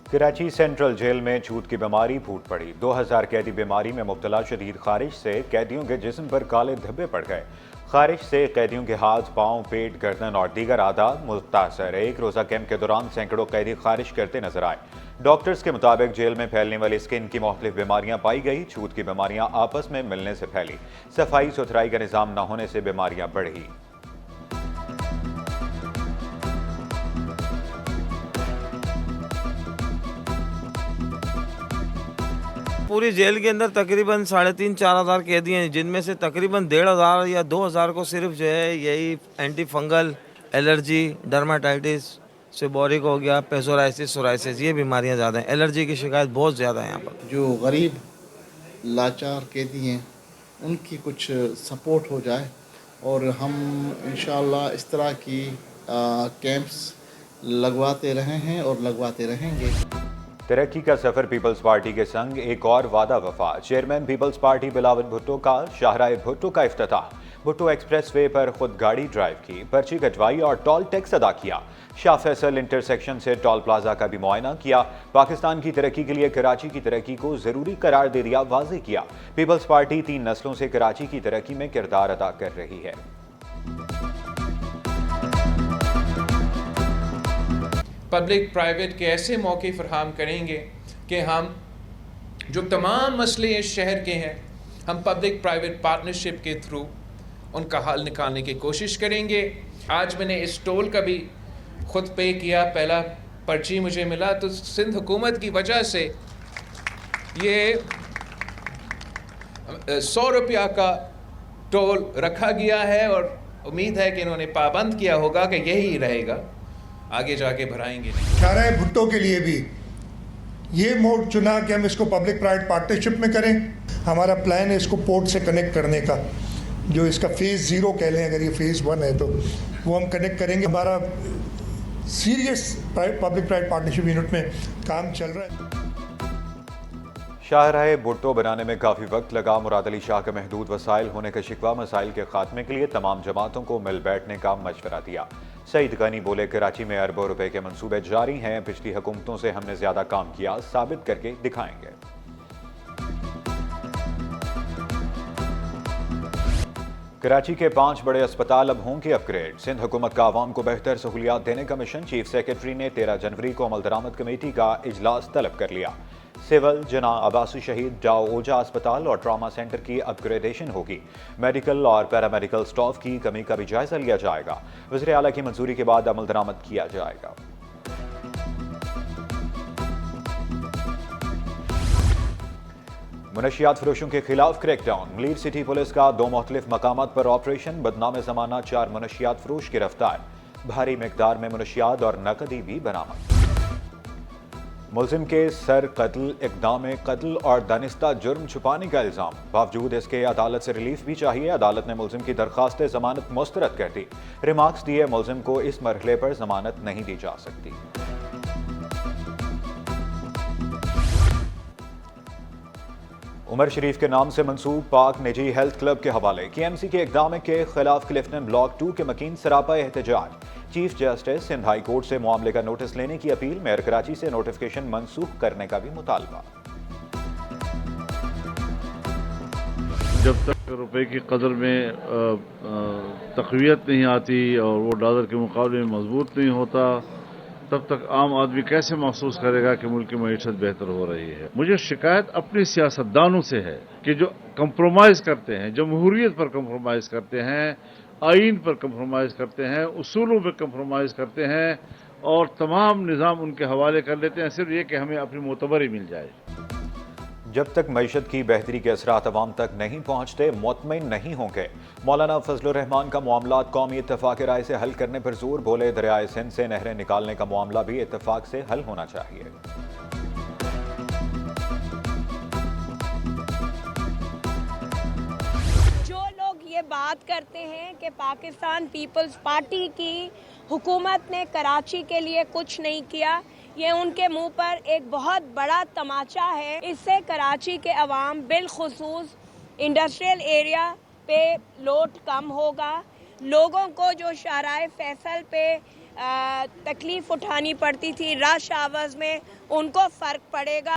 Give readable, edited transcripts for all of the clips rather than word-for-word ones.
Karachi central jail में छूत की बीमारी फूट पड़ी। 2000 कैदी बीमारी में मुब्तला। शदीद खारिश से कैदियों के जिस्म पर काले धब्बे पड़ गए। खारिश से कैदियों के हाथ, पाँव, पेट, गर्दन और दीगर आधा मुतासर। एक रोज़ा कैंप के दौरान सैकड़ों कैदी खारिश करते नजर आए। डॉक्टर्स के मुताबिक जेल में फैलने वाली स्किन की मुख्तलिफ बीमारियां पाई गई। छूत की बीमारियां आपस में मिलने से फैली। सफाई सुथराई का निज़ाम न होने से बीमारियां बढ़ी। पूरी जेल के अंदर तकरीबन 3,500-4 हज़ार कैदी हैं, जिनमें से तकरीबन 1,500 या 2,000 को सिर्फ जो है यही antifungal allergy, dermatitis, seborrhoeic हो गया, पेसोराइसिस, सोराइसिस, ये बीमारियां ज़्यादा हैं। एलर्जी की शिकायत बहुत ज़्यादा है यहाँ पर। जो गरीब लाचार कैदी हैं उनकी कुछ सपोर्ट हो जाए और हम इंशाअल्लाह इस तरह की कैंप्स लगवाते रहे हैं और लगवाते रहेंगे। तरक्की का सफर पीपल्स पार्टी के संग एक और वादा वफा। Chairman peoples party Bilawal Bhutto का शाहराह भुट्टो का इफ्तिताह। भुट्टो एक्सप्रेस वे पर खुद गाड़ी ड्राइव की, पर्ची कटवाई और टोल टैक्स अदा किया। शाह फैसल इंटरसेक्शन से टोल प्लाजा का भी मुआयना किया। पाकिस्तान की तरक्की के लिए कराची की तरक्की को जरूरी करार दे दिया, वाज़ेह किया। पीपल्स पार्टी 3 नस्लों से कराची की तरक्की में किरदार अदा कर रही है। पब्लिक प्राइवेट के ऐसे मौके फराहम करेंगे कि हम जो तमाम मसले इस शहर के हैं, हम पब्लिक प्राइवेट पार्टनरशिप के थ्रू उनका हल निकालने की कोशिश करेंगे। आज मैंने इस टोल का भी खुद पे किया, पहला पर्ची मुझे मिला, तो सिंध हुकूमत की वजह से ये 100 रुपया का टोल रखा गया है और उम्मीद है कि इन्होंने पाबंद किया होगा कि यही रहेगा, आगे जाके भराएंगे नहीं। शाहराह भुट्टो के लिए भी ये मोड चुना कि हम इसको पब्लिक प्राइवेट पार्टनरशिप में करें। हमारा प्लान है इसको पोर्ट से कनेक्ट करने का, जो इसका फेज़ 0 कह लें, अगर ये फेज़ 1 है तो वो हम कनेक्ट करेंगे। हमारा serious public private partnership unit में काम चल रहा है। शाहराह भुट्टो बनाने में काफ़ी वक्त लगा। मुराद अली शाह का महदूद वसाइल होने का शिकवा, मसाइल के खात्मे के लिए तमाम जमातों को मिल बैठने का मशवरा दिया। सईद गनी बोले, कराची में अरबों रुपए के मंसूबे जारी हैं। पिछली हुकूमतों से हमने ज्यादा काम किया, साबित करके दिखाएंगे। कराची के 5 बड़े अस्पताल अब होंगे अपग्रेड। सिंध हुकूमत का आवाम को बेहतर सहूलियात देने का मिशन। चीफ सेक्रेटरी ने 13 जनवरी को अमल दरामद कमेटी का इजलास तलब कर लिया। सिविल, जना अब्बासी शहीद, डाओ ओजा अस्पताल और ट्रामा सेंटर की अपग्रेडेशन होगी। मेडिकल और पैरामेडिकल स्टाफ की कमी का भी जायजा लिया जाएगा। वज़ीर आला की मंजूरी के बाद अमल दरामद किया जाएगा। मुनशियात फरोशों के खिलाफ क्रैकडाउन। मलीर सिटी पुलिस का 2 मुख्तलिफ मकामात पर ऑपरेशन। बदनाम ज़माना 4 मुनशियात फरोश गिरफ्तार। भारी मिकदार में मुनशियात और नकदी भी बरामद। मुलजिम के सर कत्ल, इक़दाम कत्ल और दानिस्ता जुर्म छुपाने का इल्जाम। बावजूद इसके अदालत से रिलीफ भी चाहिए। अदालत ने मुलजिम की दरख्वास्त जमानत मुस्तरद कर दी। रिमार्क्स दिए, मुलजिम को इस मरहले पर जमानत नहीं दी जा सकती। उमर शरीफ के नाम से मंसूब पाक निजी हेल्थ क्लब के हवाले। KMC के इक़दाम के खिलाफ क्लिफ्टन ब्लॉक 2 के मकीन सरापा एहतजाज। Chief justice Sindh high court से मामले का नोटिस लेने की अपील। मेयर कराची से नोटिफिकेशन मनसूख करने का भी मुतालबा। जब तक रुपए की कदर में तक़वियत नहीं आती और वो डॉलर के मुकाबले में मजबूत नहीं होता, तब तक आम आदमी कैसे महसूस करेगा कि मुल्क की मईशत बेहतर हो रही है। मुझे शिकायत अपने सियासतदानों से है कि जो कंप्रोमाइज़ करते हैं, जमहूरियत पर कंप्रोमाइज़ करते हैं, आइन पर कंप्रोमाइज़ करते हैं, उसूलों पर कंप्रोमाइज़ करते हैं और तमाम निज़ाम उनके हवाले कर लेते हैं, सिर्फ ये कि हमें अपनी मोतबरी मिल जाए। जब तक मईशत की बेहतरी के असरात अवाम तक नहीं पहुँचते, मुतमईन नहीं होंगे। मौलाना फजलुर रहमान का मामलात कौमी इत्तफाक राय से हल करने पर जोर। बोले, दरियाए सिंध से नहरें निकालने का मामला भी इत्तफाक से हल होना चाहिए। ये बात करते हैं कि पाकिस्तान पीपल्स पार्टी की हुकूमत ने कराची के लिए कुछ नहीं किया, ये उनके मुंह पर एक बहुत बड़ा तमाचा है। इससे कराची के अवाम बिलखुसूस इंडस्ट्रियल एरिया पे लोड कम होगा। लोगों को जो शाहराए फैसल पे तकलीफ उठानी पड़ती थी रश आवर्स में, उनको फ़र्क पड़ेगा।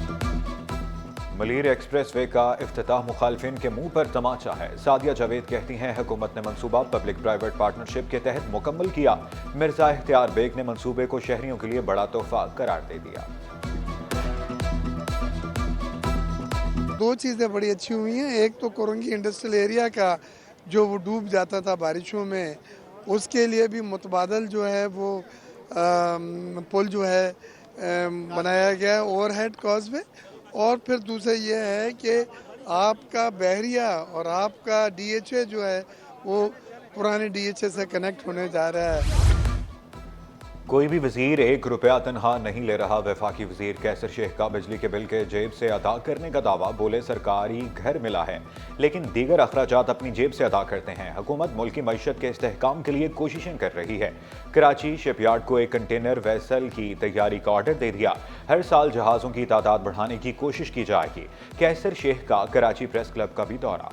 मलीर एक्सप्रेसवे का इफ्तिताह मुखालफिन के मुंह पर तमाचा है। सादिया जावेद कहती हैं हुकूमत ने मंसूबा पब्लिक प्राइवेट पार्टनरशिप के तहत मुकम्मल किया। मिर्जा इख्तियार बेग ने मंसूबे को शहरियों के लिए बड़ा तोहफा करार दे दिया। दो चीज़ें बड़ी अच्छी हुई हैं। एक तो कोरंगी इंडस्ट्रियल एरिया का जो वो डूब जाता था बारिशों में, उसके लिए भी मुतबादल जो है वो पुल जो है बनाया गया है ओवरहेड कॉजवे। और फिर दूसरा ये है कि आपका बहरिया और आपका DHA जो है वो पुराने DHA से कनेक्ट होने जा रहा है। कोई भी वजीर 1 रुपया तनहा नहीं ले रहा। वफाकी वजीर कैसर शेख का बिजली के बिल के जेब से अदा करने का दावा। बोले सरकारी घर मिला है लेकिन दीगर अखराजात अपनी जेब से अदा करते हैं। हुकूमत मुल्क की मईशत के इस्तेहकाम के लिए कोशिशें कर रही है। कराची शिपयार्ड को एक कंटेनर वेसल की तैयारी का ऑर्डर दे दिया। हर साल जहाज़ों की तादाद बढ़ाने की कोशिश की जाएगी। कैसर शेख का कराची प्रेस क्लब का भी दौरा।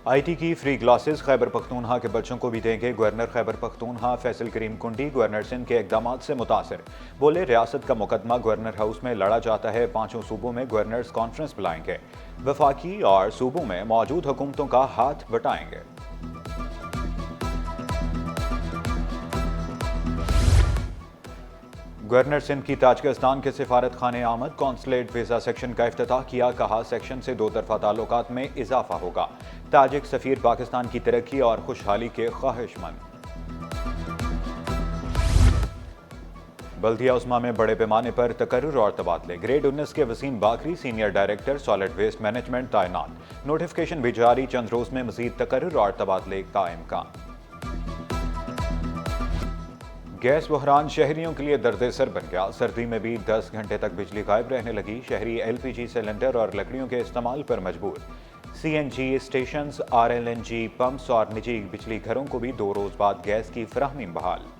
IT की फ्री क्लासेस खैबर पख्तूनख्वा के बच्चों को भी देंगे। गवर्नर खैबर पख्तूनख्वा फैसल करीम कुंडी गवर्नर सिंध के इकदाम से मुतासर। बोले रियासत का मुकदमा गवर्नर हाउस में लड़ा जाता है। 5 सूबों में गवर्नर्स कॉन्फ्रेंस बुलाएंगे। वफाकी और सूबों में मौजूद हुकूमतों का हाथ बटाएंगे। गवर्नर सिंध की ताजिकिस्तान के सिफारत खाने आमद। कॉन्सुलेट वीज़ा सेक्शन का इफ्तिताह किया। कहा सेक्शन से दो तरफा ताल्लुकात में इजाफा होगा। ताजिक सफीर पाकिस्तान की तरक्की और खुशहाली के ख्वाहिशमंद। बल्दिया उस्मा में बड़े पैमाने पर तकर्रुर और तबादले। ग्रेड 19 के Waseem Baqri senior director solid waste management तैनात। नोटिफिकेशन भी जारी। चंद रोज में मजीद तकर्रुर और तबादले का इम्कान। गैस बहरान शहरियों के लिए दर्द-ए-सर बन गया। सर्दी में भी 10 घंटे तक बिजली गायब रहने लगी। शहरी LPG सिलेंडर और लकड़ियों के इस्तेमाल पर मजबूर। CNG स्टेशंस, RLNG पंप्स और निजी बिजली घरों को भी 2 रोज बाद गैस की फराहमी बहाल।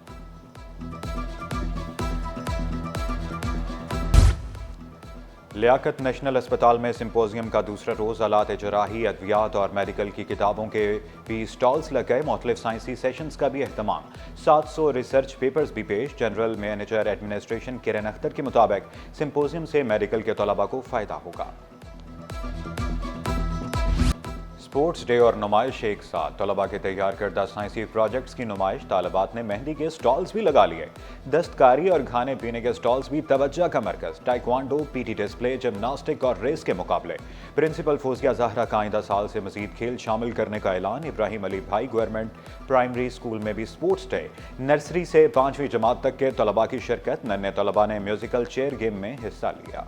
लियाकत नेशनल अस्पताल में सिंपोजियम का दूसरा रोज आलात जराही, अद्वियात और मेडिकल की किताबों के भी स्टॉल्स लग गए। मुख्तलिफ साइंसी सेशंस का भी अहतमाम। 700 रिसर्च पेपर्स भी पेश। जनरल मैनेजर एडमिनिस्ट्रेशन किरण अख्तर के मुताबिक सिंपोजियम से मेडिकल के तलबा को फायदा होगा। स्पोर्ट्स डे और नुमाइश एक साथ। तलबा के तैयार करदा साइंसी प्रोजेक्ट्स की नुमाइश। तालिबात ने मेहंदी के स्टॉल्स भी लगा लिए। दस्तकारी और खाने पीने के स्टॉल्स भी तवज्जो का मरकज। टाइक्वांडो, PT डिस्प्ले, जिम्नास्टिक और रेस के मुकाबले। प्रिंसिपल फौजिया ज़हरा का आइंदा साल से मजीद खेल शामिल करने का ऐलान। इब्राहिम अली भाई गवर्नमेंट प्राइमरी स्कूल में भी स्पोर्ट्स डे। नर्सरी से 5वीं जमात तक के तलबा की शिरकत। नन्हे तलबा ने म्यूजिकल चेयर गेम में हिस्सा लिया।